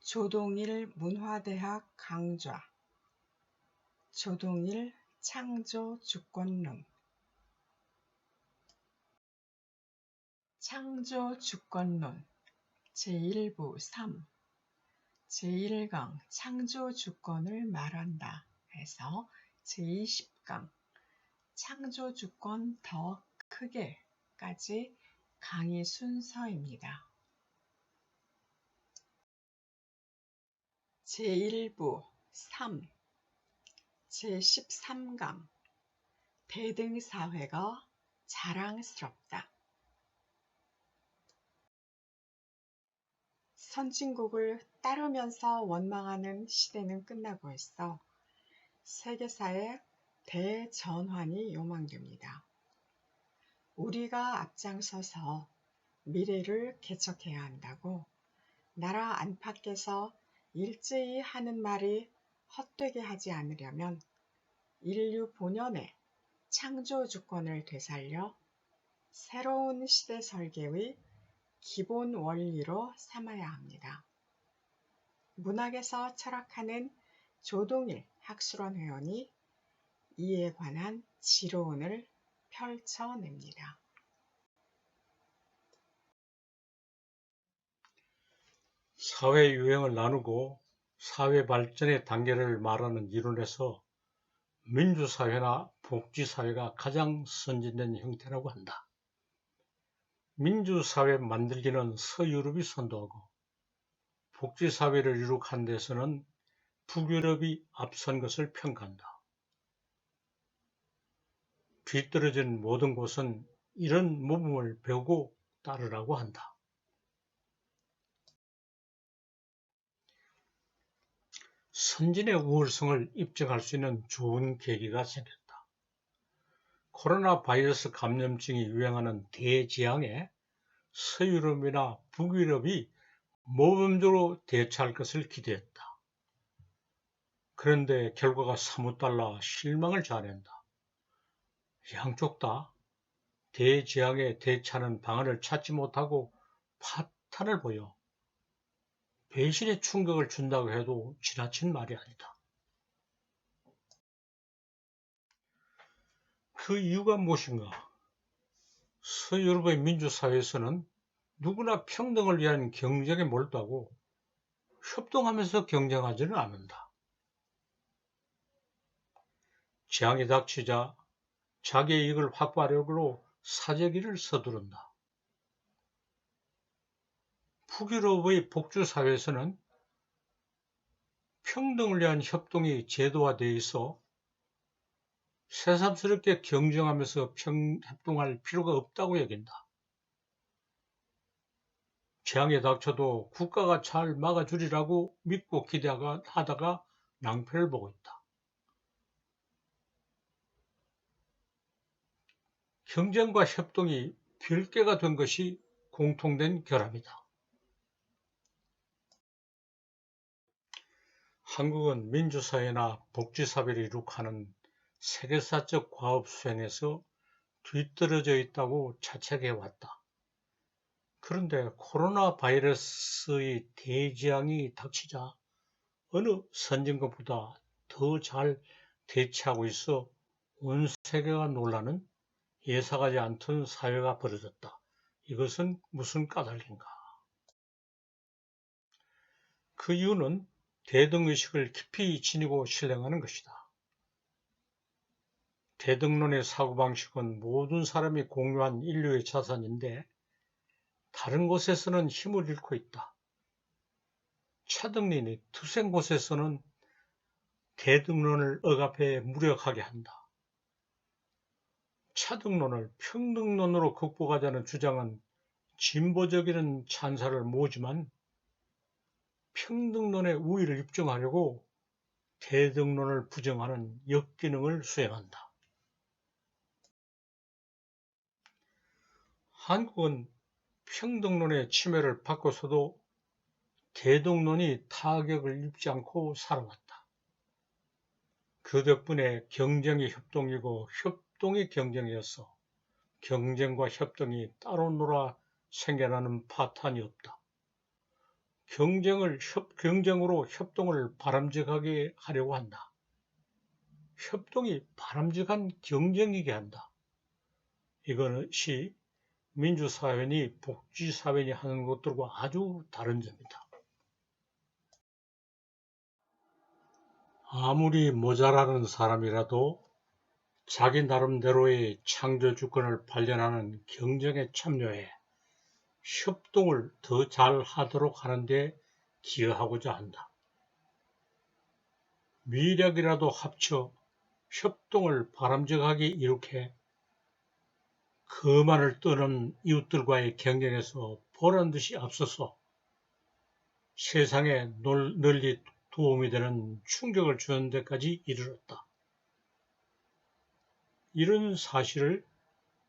조동일 문화대학 강좌 조동일 창조주권론 창조주권론 제1부 3 제1강 창조주권을 말한다 에서 제20강 창조주권 더 크게까지 강의 순서입니다. 제1부 3 제13강 대등사회가 자랑스럽다. 선진국을 따르면서 원망하는 시대는 끝나고 있어 세계사의 대전환이 요망됩니다. 우리가 앞장서서 미래를 개척해야 한다고 나라 안팎에서 일제히 하는 말이 헛되게 하지 않으려면 인류 본연의 창조주권을 되살려 새로운 시대 설계의 기본 원리로 삼아야 합니다. 문학에서 철학하는 조동일 학술원 회원이 이에 관한 지론을 펼쳐냅니다. 사회 유형을 나누고 사회 발전의 단계를 말하는 이론에서 민주사회나 복지사회가 가장 선진된 형태라고 한다. 민주사회 만들기는 서유럽이 선도하고 복지사회를 이룩한 데서는 북유럽이 앞선 것을 평가한다. 뒤떨어진 모든 곳은 이런 모범을 배우고 따르라고 한다. 선진의 우월성을 입증할 수 있는 좋은 계기가 생겼다. 코로나 바이러스 감염증이 유행하는 대재앙에 서유럽이나 북유럽이 모범적으로 대처할 것을 기대했다. 그런데 결과가 사뭇 달라 실망을 자아낸다. 양쪽 다 대재앙에 대처하는 방안을 찾지 못하고 파탄을 보여 배신의 충격을 준다고 해도 지나친 말이 아니다. 그 이유가 무엇인가? 서유럽의 민주사회에서는 누구나 평등을 위한 경쟁에 몰두하고 협동하면서 경쟁하지는 않는다. 재앙이 닥치자 자기의 이익을 확보하려고 사재기를 서두른다. 북유럽의 복주사회에서는 평등을 위한 협동이 제도화되어 있어 새삼스럽게 경쟁하면서 협동할 필요가 없다고 여긴다. 재앙이 닥쳐도 국가가 잘 막아주리라고 믿고 기대하다가 낭패를 보고 있다. 경쟁과 협동이 별개가 된 것이 공통된 결함이다. 한국은 민주사회나 복지사회를 이룩하는 세계사적 과업 수행에서 뒤떨어져 있다고 자책해왔다. 그런데 코로나 바이러스의 대재앙이 닥치자 어느 선진국보다 더 잘 대처하고 있어 온 세계가 놀라는 예사하지 않던 사회가 벌어졌다. 이것은 무슨 까닭인가? 그 이유는 대등의식을 깊이 지니고 신뢰하는 것이다. 대등론의 사고방식은 모든 사람이 공유한 인류의 자산인데 다른 곳에서는 힘을 잃고 있다. 차등론이 투생 곳에서는 대등론을 억압해 무력하게 한다. 차등론을 평등론으로 극복하자는 주장은 진보적인 찬사를 모으지만 평등론의 우위를 입증하려고 대등론을 부정하는 역기능을 수행한다. 한국은 평등론의 침해를 받고서도 대등론이 타격을 입지 않고 살아왔다. 그 덕분에 경쟁이 협동이고 협동이 경쟁이었어 경쟁과 협동이 따로 놀아 생겨나는 파탄이 없다. 경쟁으로 협동을 바람직하게 하려고 한다. 협동이 바람직한 경쟁이게 한다. 이것이 민주사회니 복지사회니 하는 것들과 아주 다른 점이다. 아무리 모자라는 사람이라도 자기 나름대로의 창조주권을 발견하는 경쟁에 참여해 협동을 더 잘하도록 하는 데 기여하고자 한다. 미력이라도 합쳐 협동을 바람직하게 이룩해 그만을 떠는 이웃들과의 경쟁에서 보란듯이 앞서서 세상에 널리 도움이 되는 충격을 주는 데까지 이르렀다. 이런 사실을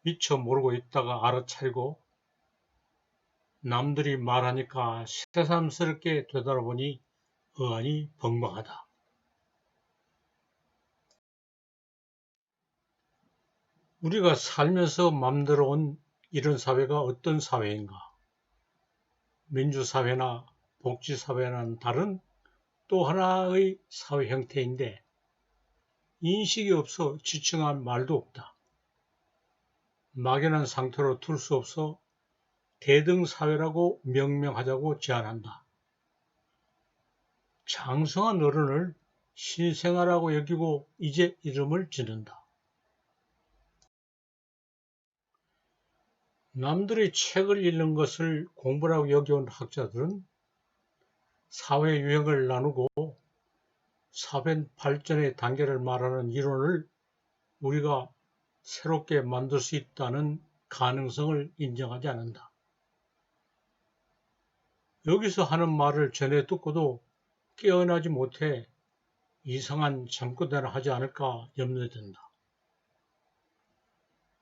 미처 모르고 있다가 알아차리고 남들이 말하니까 새삼스럽게 되돌아보니 어안이 벙벙하다. 우리가 살면서 맘대로 온 이런 사회가 어떤 사회인가? 민주사회나 복지사회와는 다른 또 하나의 사회 형태인데 인식이 없어 지칭할 말도 없다. 막연한 상태로 둘 수 없어 대등사회라고 명명하자고 제안한다. 장성한 어른을 신생아라고 여기고 이제 이름을 짓는다. 남들이 책을 읽는 것을 공부라고 여겨온 학자들은 사회 유형을 나누고 사회 발전의 단계를 말하는 이론을 우리가 새롭게 만들 수 있다는 가능성을 인정하지 않는다. 여기서 하는 말을 전해 듣고도 깨어나지 못해 이상한 잠꼬대를 하지 않을까 염려된다.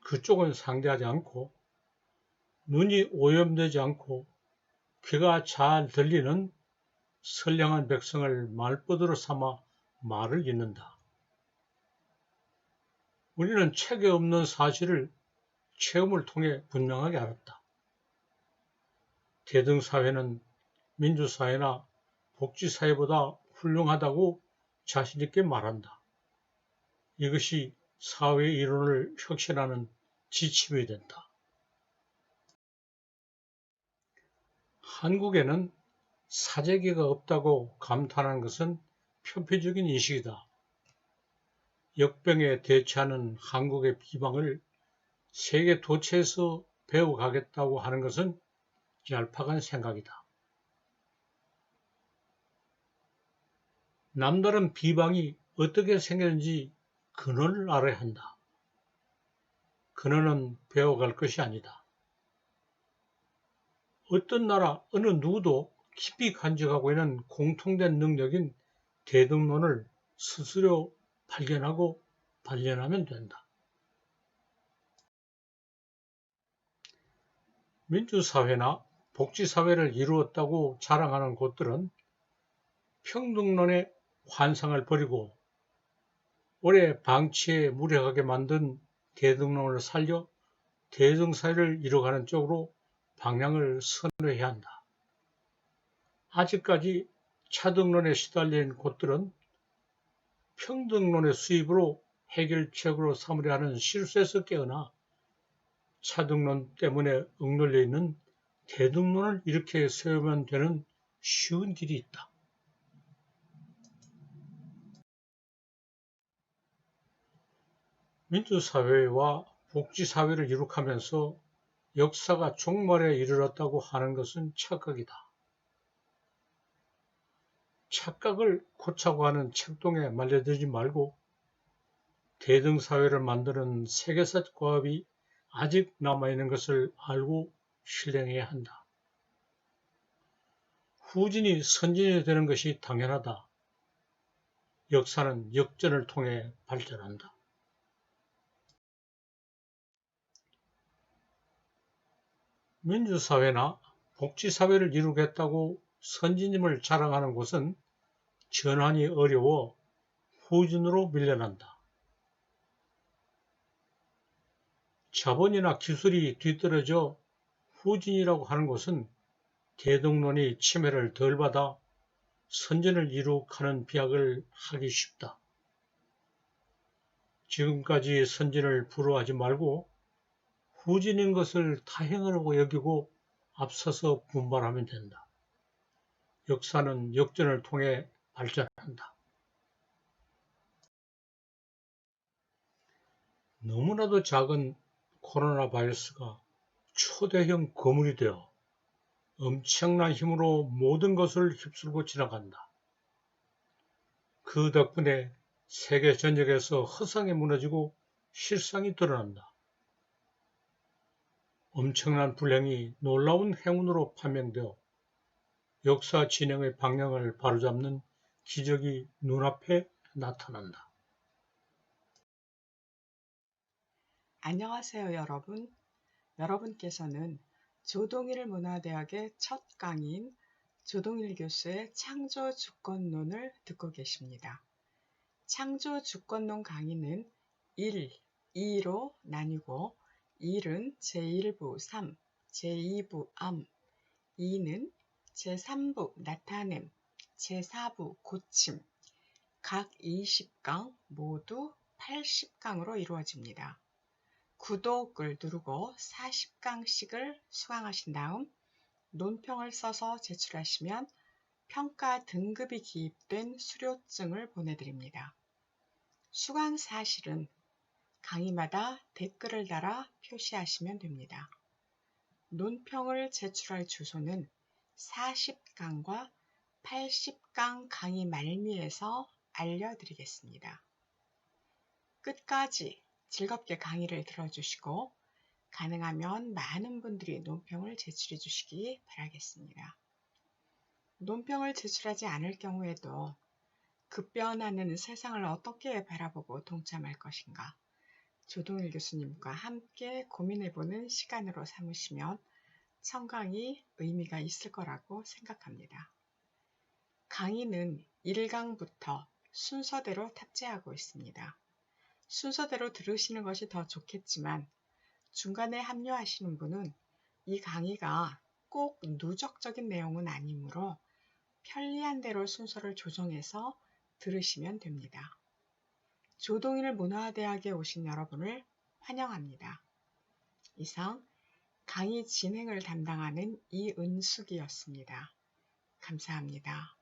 그쪽은 상대하지 않고 눈이 오염되지 않고 귀가 잘 들리는 선량한 백성을 말버드로 삼아 말을 잇는다. 우리는 책에 없는 사실을 체험을 통해 분명하게 알았다. 대등사회는 민주사회나 복지사회보다 훌륭하다고 자신있게 말한다. 이것이 사회 이론을 혁신하는 지침이 된다. 한국에는 사재기가 없다고 감탄하는 것은 편파적인 인식이다. 역병에 대처하는 한국의 비방을 세계 도처에서 배워가겠다고 하는 것은 얄팍한 생각이다. 남다른 비방이 어떻게 생겼는지 근원을 알아야 한다. 근원은 배워갈 것이 아니다. 어떤 나라 어느 누구도 깊이 간직하고 있는 공통된 능력인 대등론을 스스로 발견하고 발견하면 된다. 민주사회나 복지사회를 이루었다고 자랑하는 곳들은 평등론의 환상을 버리고 올해 방치에 무력하게 만든 대등론을 살려 대등사회를 이뤄가는 쪽으로 방향을 선회해야 한다. 아직까지 차등론에 시달린 곳들은 평등론의 수입으로 해결책으로 삼으려 하는 실수에서 깨어나 차등론 때문에 억눌려 있는 대등론을 이렇게 세우면 되는 쉬운 길이 있다. 민주사회와 복지사회를 이룩하면서 역사가 종말에 이르렀다고 하는 것은 착각이다. 착각을 고차고 하는 책동에 말려들지 말고 대등사회를 만드는 세계사 과업이 아직 남아있는 것을 알고 실행해야 한다. 후진이 선진이 되는 것이 당연하다. 역사는 역전을 통해 발전한다. 민주사회나 복지사회를 이루겠다고 선진임을 자랑하는 곳은 전환이 어려워 후진으로 밀려난다. 자본이나 기술이 뒤떨어져 후진이라고 하는 것은 대동론이 침해를 덜 받아 선진을 이룩하는 비약을 하기 쉽다. 지금까지 선진을 부러워하지 말고 후진인 것을 다행이라고 여기고 앞서서 분발하면 된다. 역사는 역전을 통해 발전한다. 너무나도 작은 코로나 바이러스가 초대형 거물이 되어 엄청난 힘으로 모든 것을 휩쓸고 지나간다. 그 덕분에 세계 전역에서 허상이 무너지고 실상이 드러난다. 엄청난 불행이 놀라운 행운으로 판명되어 역사 진행의 방향을 바로잡는 기적이 눈앞에 나타난다. 안녕하세요, 여러분. 여러분께서는 조동일 문화대학의 첫 강의인 조동일 교수의 창조주권론을 듣고 계십니다. 창조주권론 강의는 1, 2로 나뉘고 1은 제1부 3, 제2부 암, 2는 제3부 나타냄, 제4부 고침, 각 20강 모두 80강으로 이루어집니다. 구독을 누르고 40강씩을 수강하신 다음 논평을 써서 제출하시면 평가 등급이 기입된 수료증을 보내드립니다. 수강 사실은 강의마다 댓글을 달아 표시하시면 됩니다. 논평을 제출할 주소는 40강과 80강 강의 말미에서 알려드리겠습니다. 끝까지 즐겁게 강의를 들어주시고 가능하면 많은 분들이 논평을 제출해 주시기 바라겠습니다. 논평을 제출하지 않을 경우에도 급변하는 세상을 어떻게 바라보고 동참할 것인가 조동일 교수님과 함께 고민해보는 시간으로 삼으시면 청강이 의미가 있을 거라고 생각합니다. 강의는 1강부터 순서대로 탑재하고 있습니다. 순서대로 들으시는 것이 더 좋겠지만 중간에 합류하시는 분은 이 강의가 꼭 누적적인 내용은 아니므로 편리한 대로 순서를 조정해서 들으시면 됩니다. 조동일 문화대학에 오신 여러분을 환영합니다. 이상 강의 진행을 담당하는 이은숙이었습니다. 감사합니다.